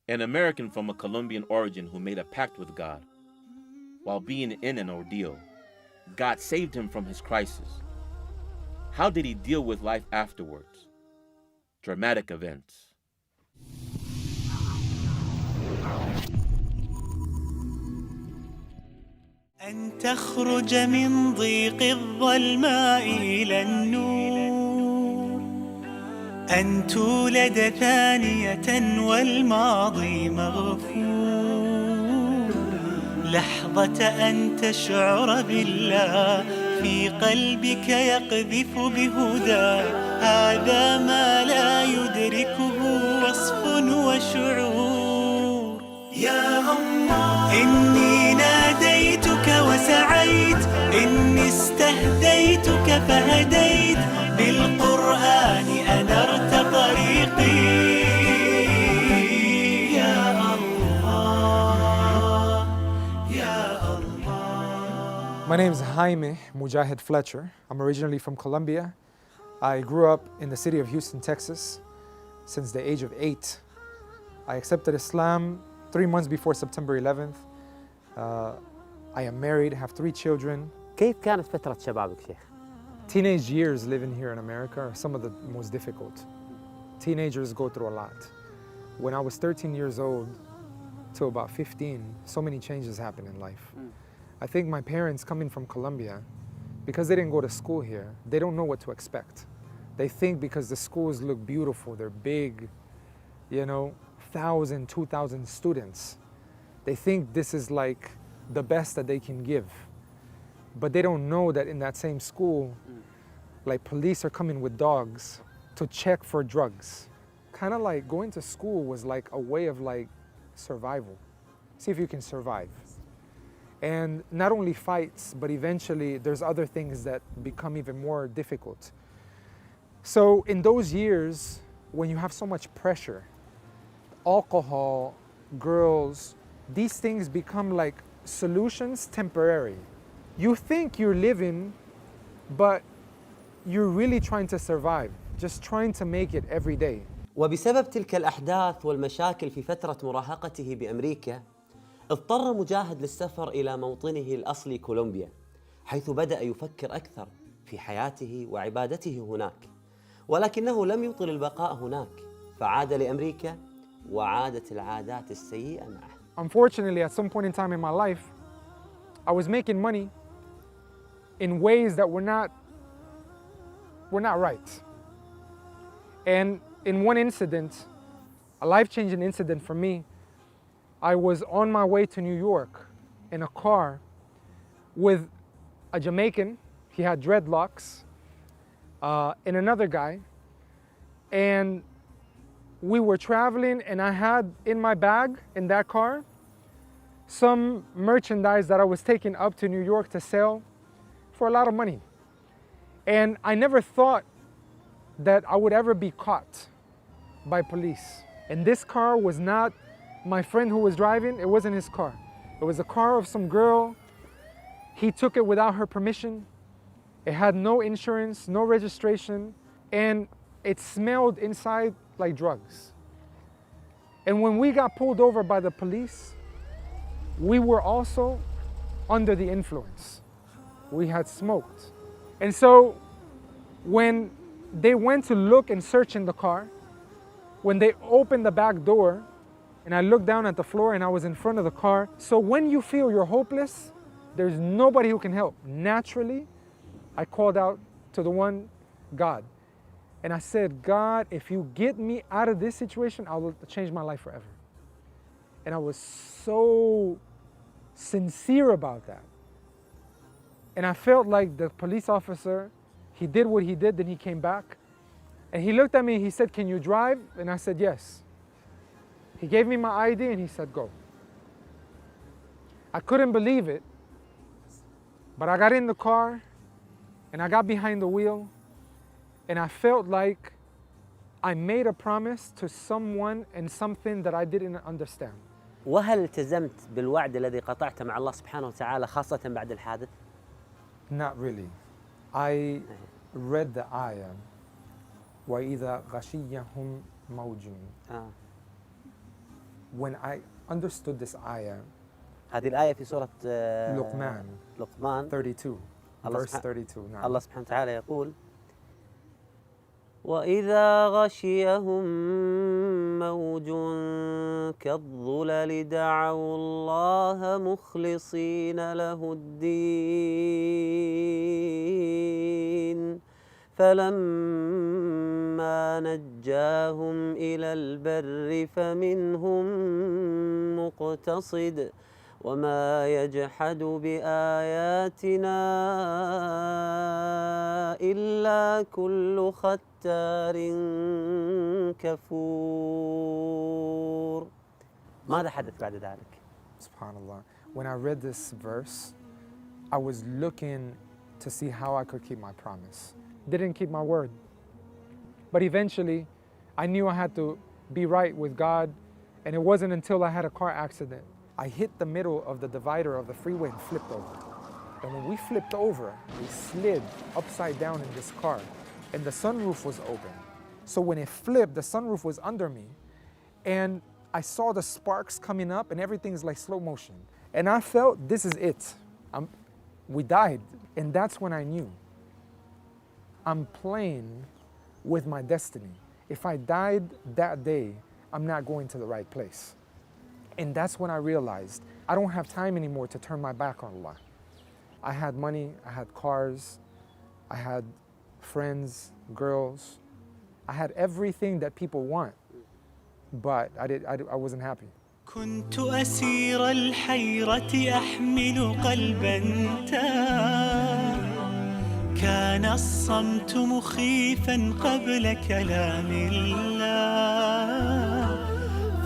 an American from a Colombian origin who made a pact with God. While being in an ordeal, God saved him from his crisis. How did he deal with life afterwards? Dramatic events. أن تخرج من ضيق الظلماء إلى النور، أن تولد ثانية والماضي مغفور، لحظة أن تشعر بالله في قلبك يقذف بهدى، هذا ما لا يدركه وصف وشعور. يا الله إني ناديتك وسعيت، إني استهديتك فهديت، بالقرآن أنرت طريقي. يا الله يا الله. My name is Jaime Mujahid Fletcher. I'm originally from Colombia. I grew up in the city of Houston, Texas since the age of 8. I accepted Islam 3 months before September 11th. I am married, have 3 children. كيف كانت فترة شبابك شيخ؟ Teenage years living here in America are some of the most difficult. Teenagers go through a lot. When I was 13 years old to about 15, so many changes happened in life. I think my parents coming from Colombia, because they didn't go to school here, they don't know what to expect. They think because the schools look beautiful, they're big, 1,000, 2,000 students. They think this is like the best that they can give. But they don't know that in that same school, like police are coming with dogs to check for drugs. Kind of like going to school was like a way of like survival. See if you can survive. And not only fights, but eventually there's other things that become even more difficult. So in those years, when you have so much pressure, alcohol, girls, these things become like solutions temporary. You think you're living, but you're really trying to survive, just trying to make it every day. وبسبب تلك الأحداث والمشاكل في فترة مراهقته بأمريكا، اضطر مجاهد للسفر إلى موطنه الأصلي كولومبيا، حيث بدأ يفكر أكثر في حياته وعبادته هناك، ولكنه لم يطل البقاء هناك، فعاد لأمريكا وعادت العادات السيئة معه. Unfortunately, at some point in time in my life, I was making money in ways that were not right. And in one incident, a life-changing incident for me, I was on my way to New York in a car with a Jamaican, he had dreadlocks, and another guy. And we were traveling, and I had in my bag, in that car, some merchandise that I was taking up to New York to sell for a lot of money. And I never thought that I would ever be caught by police. And this car was not my friend who was driving, it wasn't his car. It was a car of some girl. He took it without her permission. It had no insurance, no registration, and it smelled inside like drugs. And when we got pulled over by the police, we were also under the influence. We had smoked. And so when they went to look and search in the car, when they opened the back door, and I looked down at the floor and I was in front of the car. So when you feel you're hopeless, there's nobody who can help. Naturally, I called out to the one, God. And I said, God, if you get me out of this situation, I will change my life forever. And I was so sincere about that. And I felt like the police officer, he did what he did, then he came back. And he looked at me, he said, can you drive? And I said, yes. He gave me my ID and he said, go. I couldn't believe it, but I got in the car and I got behind the wheel and I felt like I made a promise to someone and something that I didn't understand. وهل التزمت بالوعد الذي قطعته مع الله سبحانه وتعالى خاصة بعد الحادث؟ Not really. I read the ayah, وَإِذَا غَشِيَّهُمْ مَوْجٌ. when I understood this ayah, هذه الآية في سورة لقمان 32 verse 32. نعم. الله سبحانه وتعالى يقول: وإذا غشيهم موج كالظلل دعوا الله مخلصين له الدين فلما نجاهم إلى البر فمنهم مقتصد وما يجحد بآياتنا إلا كل ختار كفور. ماذا حدث بعد ذلك؟ Subhanallah. When I read this verse, I was looking to see how I could keep my promise. Didn't keep my word. But eventually, I knew I had to be right with God, and it wasn't until I had a car accident. I hit the middle of the divider of the freeway and flipped over. And when we flipped over, we slid upside down in this car, and the sunroof was open. So when it flipped, the sunroof was under me, and I saw the sparks coming up, and everything's like slow motion. And I felt, this is it. We died. And that's when I knew I'm playing with my destiny. If I died that day, I'm not going to the right place. And that's when I realized I don't have time anymore to turn my back on Allah. I had money, I had cars, I had friends, girls. I had everything that people want, but I wasn't happy. كنت أسير الحيرة أحمل قلبا تاه كان الصمت مخيفا قبل كلام الله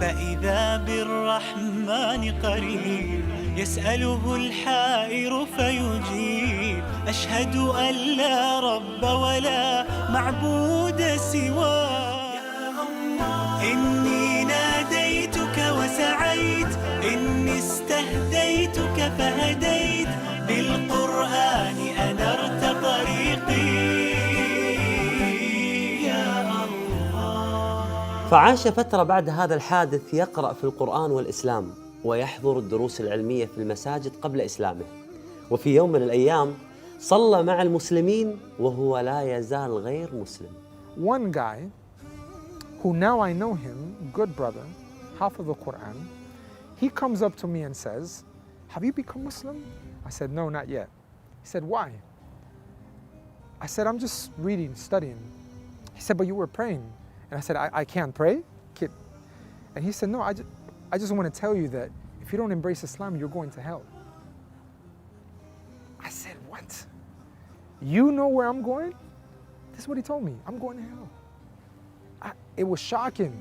فإذا بالرحمن قريب يسأله الحائر فيجيب أشهد أن لا رب ولا معبود سواه يا الله إني ناديتك وسعيت إني استهديتك فهديت بالقرآن أنرت طريقي يا الله. فعاش فترة بعد هذا الحادث يقرأ في القرآن والإسلام ويحضر الدروس العلمية في المساجد قبل إسلامه. وفي يوم من الأيام صلى مع المسلمين وهو لا يزال غير مسلم. One guy who now I know him, good brother, half of the Quran, he comes up to me and says, "Have you become Muslim?" I said, "No, not yet." He said, "Why?" I said, "I'm just reading, studying." He said, "But you were praying." And I said, I can't pray? Kid. And he said, "No, I just want to tell you that if you don't embrace Islam, you're going to hell." I said, "What? You know where I'm going?" This is what he told me. I'm going to hell. It was shocking.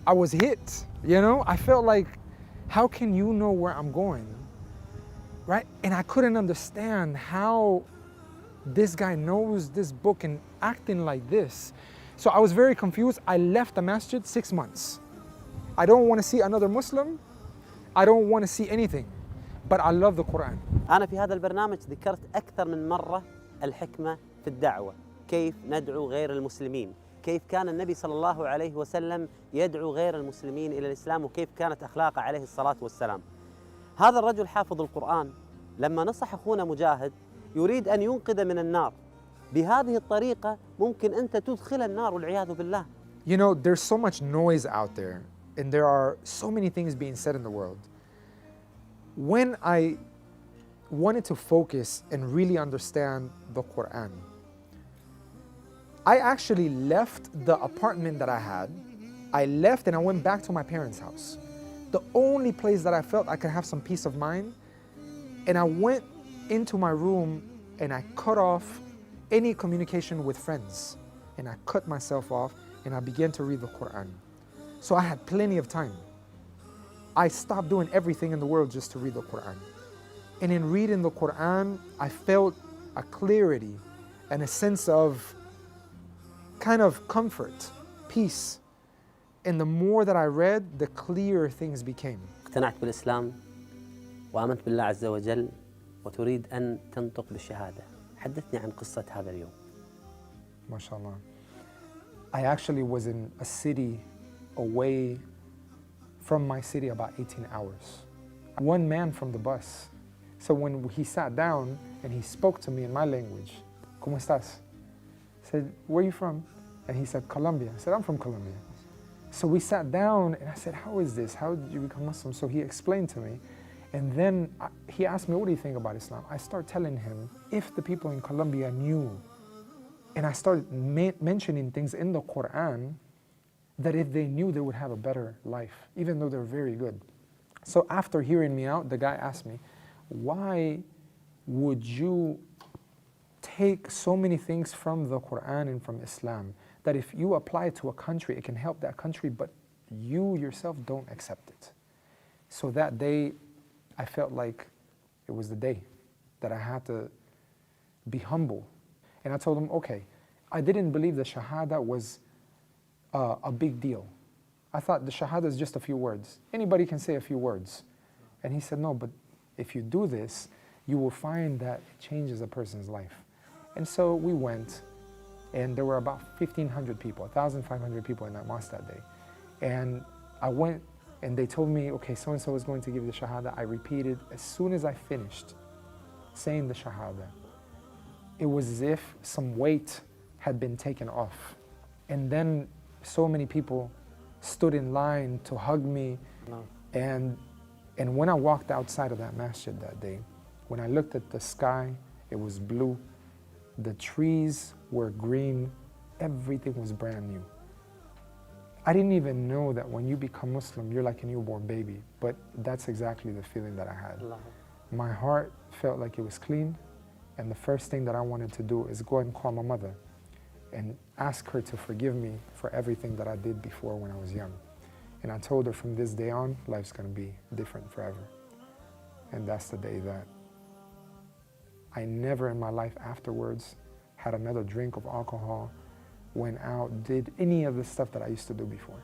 I was hit, you know? I felt like, how can you know where I'm going? Right? And I couldn't understand how this guy knows this book and acting like this. So I was very confused. I left the masjid 6 months. I don't want to see another Muslim. I don't want to see anything. But I love the Quran. أنا في هذا البرنامج ذكرت أكثر من مرة الحكمة في الدعوة، كيف ندعو غير المسلمين، كيف كان النبي صلى الله عليه وسلم يدعو غير المسلمين إلى الإسلام، وكيف كانت أخلاقه عليه الصلاة والسلام. هذا الرجل حافظ القرآن لما نصح أخونا مجاهد يريد أن ينقذ من النار. بهذه الطريقة ممكن أنت تدخل النار والعياذ بالله. You know, there's so much noise out there, and there are so many things being said in the world. When I wanted to focus and really understand the Quran, I actually left the apartment that I had. I left and I went back to my parents' house. The only place that I felt I could have some peace of mind, and I went into my room and I cut off any communication with friends. And I cut myself off and I began to read the Quran. So I had plenty of time. I stopped doing everything in the world just to read the Quran. And in reading the Quran, I felt a clarity and a sense of kind of comfort, peace. And the more that I read, the clearer things became. اقتنعت بالإسلام وآمنت بالله عز وجل وتريد أن تنطق بالشهادة. حدثني عن قصة هذا اليوم. MashaAllah. I actually was in a city away from my city about 18 hours. One man from the bus. So when he sat down and he spoke to me in my language, ¿Cómo estás? I said, where are you from? And he said, Colombia. I said, I'm from Colombia. So we sat down and I said, how is this? How did you become Muslim? So he explained to me. And then he asked me, what do you think about Islam? I started telling him, if the people in Colombia knew, and I started mentioning things in the Quran, that if they knew, they would have a better life, even though they're very good. So after hearing me out, the guy asked me, why would you take so many things from the Quran and from Islam, that if you apply it to a country, it can help that country, but you yourself don't accept it? So that day, I felt like it was the day that I had to be humble. And I told him, okay, I didn't believe the Shahada was a big deal. I thought the Shahada is just a few words. Anybody can say a few words. And he said, no, but if you do this, you will find that it changes a person's life. And so we went, and there were about 1,500 people, 1,500 people in that mosque that day. And I went, and they told me, okay, so-and-so is going to give you the Shahada. I repeated. As soon as I finished saying the Shahada, it was as if some weight had been taken off. And then so many people stood in line to hug me. Wow. And when I walked outside of that masjid that day, when I looked at the sky, it was blue. The trees were green. Everything was brand new. I didn't even know that when you become Muslim, you're like a newborn baby. But that's exactly the feeling that I had. Allah. My heart felt like it was clean. And the first thing that I wanted to do is go and call my mother and ask her to forgive me for everything that I did before when I was young. And I told her, from this day on, life's gonna be different forever. And that's the day that I never in my life afterwards had another drink of alcohol, went out, did any of the stuff that I used to do before,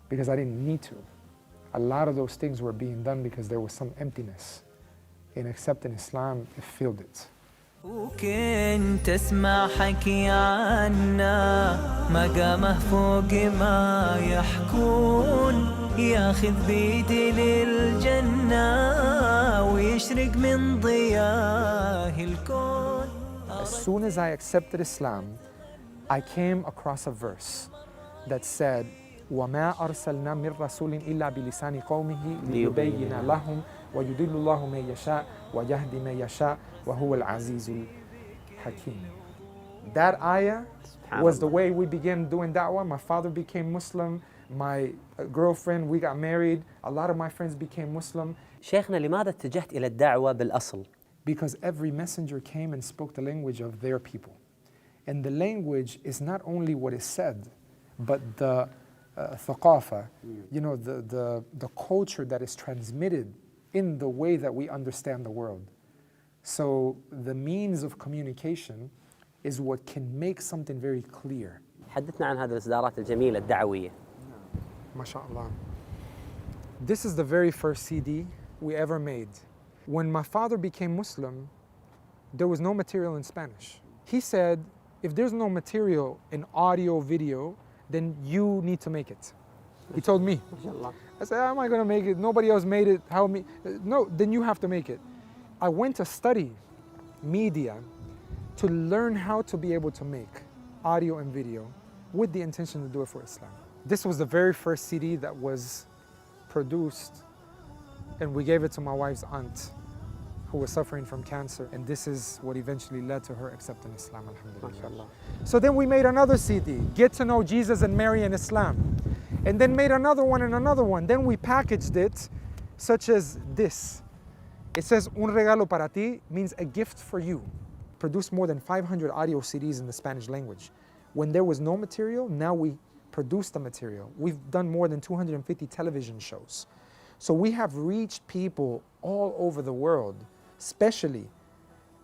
because I didn't need to. A lot of those things were being done because there was some emptiness. In accepting Islam, it filled it. وكنت اسمع حكي عنا مقامه فوق ما يحكون ياخذ بيدي للجنة ويشرق من ضياه الكون. As soon as I accepted Islam, I came across a verse that said, وَمَا أَرْسَلْنَا مِن رَسُولٍ إِلَّا بِلِسَانِ قَوْمِهِ لِيُبَيِّنَ لَهُمْ وَيُضِلُّ اللَّهُ مَن يَشَاءُ وَيَهْدِي مَن يَشَاءُ وَهُوَ الْعَزِيزُ الْحَكِيمُ. That ayah was the way we began doing da'wah. My father became Muslim. My girlfriend, we got married. A lot of my friends became Muslim. شيخنا لماذا اتجهت إلى الدعوة بالأصل؟ Because every messenger came and spoke the language of their people. And the language is not only what is said, but the thaqafa, you know, the culture that is transmitted in the way that we understand the world. So the means of communication is what can make something very clear. حدثنا عن هذه الإصدارات الجميلة الدعوية. MashaAllah. This is the very first CD we ever made. When my father became Muslim, there was no material in Spanish. He said, if there's no material in audio, video, then you need to make it. He told me. I said, how am I going to make it? Nobody else made it. How me? No, then you have to make it. I went to study media to learn how to be able to make audio and video with the intention to do it for Islam. This was the very first CD that was produced, and we gave it to my wife's aunt who was suffering from cancer, and this is what eventually led to her accepting Islam, alhamdulillah. So then we made another CD, Get to Know Jesus and Mary and Islam, and then made another one and another one. Then we packaged it such as this. It says, Un regalo para ti, means a gift for you. Produced more than 500 audio CDs in the Spanish language. When there was no material, now we produce the material. We've done more than 250 television shows. So we have reached people all over the world, especially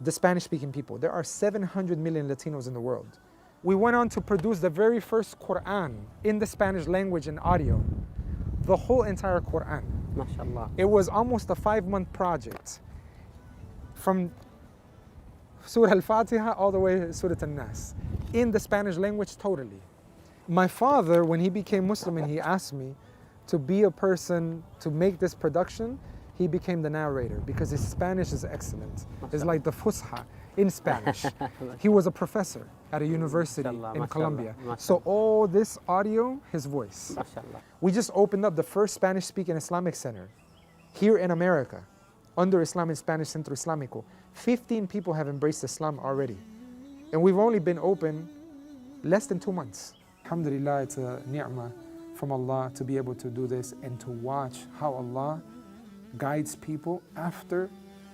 the Spanish-speaking people. There are 700 million Latinos in the world. We went on to produce the very first Quran in the Spanish language and audio, the whole entire Quran. MashaAllah. It was almost a 5-month project, from Surah Al-Fatiha all the way to Surah Al-Nas, in the Spanish language totally. My father, when he became Muslim and he asked me, to be a person to make this production, he became the narrator because his Spanish is excellent. It's like the Fusha in Spanish. He was a professor at a university in Colombia. So all this audio, his voice. We just opened up the first Spanish-speaking Islamic center here in America under Islam and Spanish Centro Islamico. 15 people have embraced Islam already. And we've only been open less than 2 months. Alhamdulillah, it's a ni'mah from Allah to be able to do this and to watch how Allah guides people after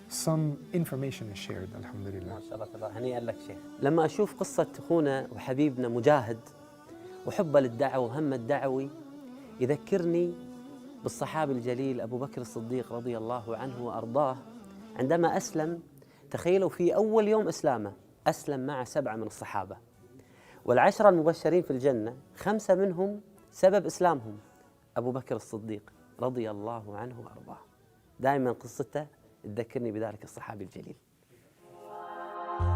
some information is shared. Alhamdulillah. ما شاء الله تبارك. هنيئا لك شيخ. لما أشوف قصة أخونا وحبيبنا مجاهد وحبه للدعوة وهمه الدعوي يذكرني بالصحابي الجليل أبو بكر الصديق رضي الله عنه وأرضاه عندما أسلم. تخيلوا في أول يوم إسلامه أسلم مع 7 من الصحابة، والعشرة المبشرين في الجنة 5 منهم سبب إسلامهم أبو بكر الصديق رضي الله عنه وأرضاه. دائما قصته تذكرني بذلك الصحابي الجليل.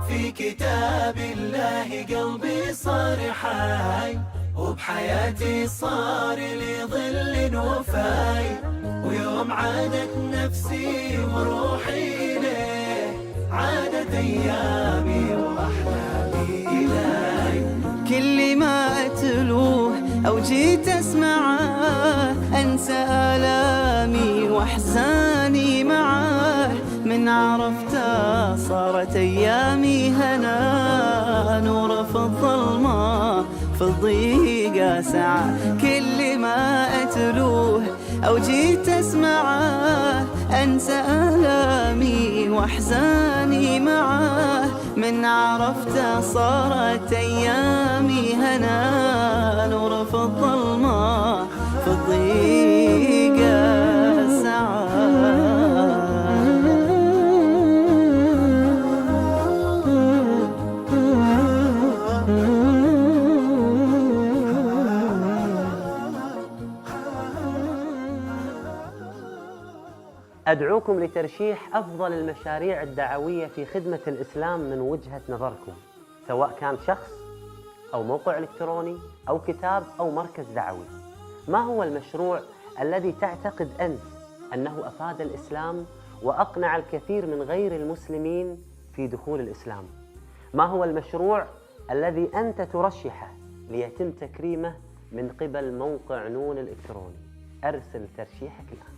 في كتاب الله قلبي صار حي، وبحياتي صار لي ظل وفاي، ويوم عادت نفسي وروحي إليه عادت أيامي وأحلامي إلهي. كل ما أتلوه أو جيت أسمعه أنسى آلامي وأحزاني معاه. من عرفته صارت أيامي هنا، نور في الظلمة في الضيقة ساعة. كل ما أتلوه أو جيت أسمعه أنسى آلامي وأحزاني معاه. من عرفته صارت أيامي هنا، نور في الظلمة في الضيقة ساعة. أدعوكم لترشيح أفضل المشاريع الدعوية في خدمة الإسلام من وجهة نظركم، سواء كان شخص أو موقع إلكتروني أو كتاب أو مركز دعوي. ما هو المشروع الذي تعتقد أنت أنه أفاد الإسلام وأقنع الكثير من غير المسلمين في دخول الإسلام؟ ما هو المشروع الذي أنت ترشحه ليتم تكريمه من قبل موقع نون الإلكتروني؟ أرسل ترشيحك الآن.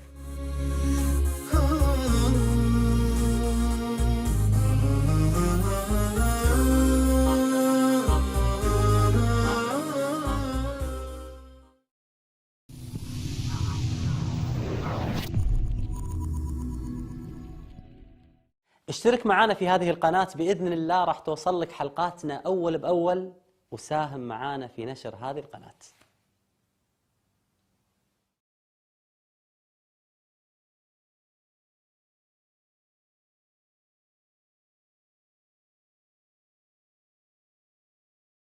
اشترك معنا في هذه القناة بإذن الله، راح توصل لك حلقاتنا أول بأول، وساهم معنا في نشر هذه القناة.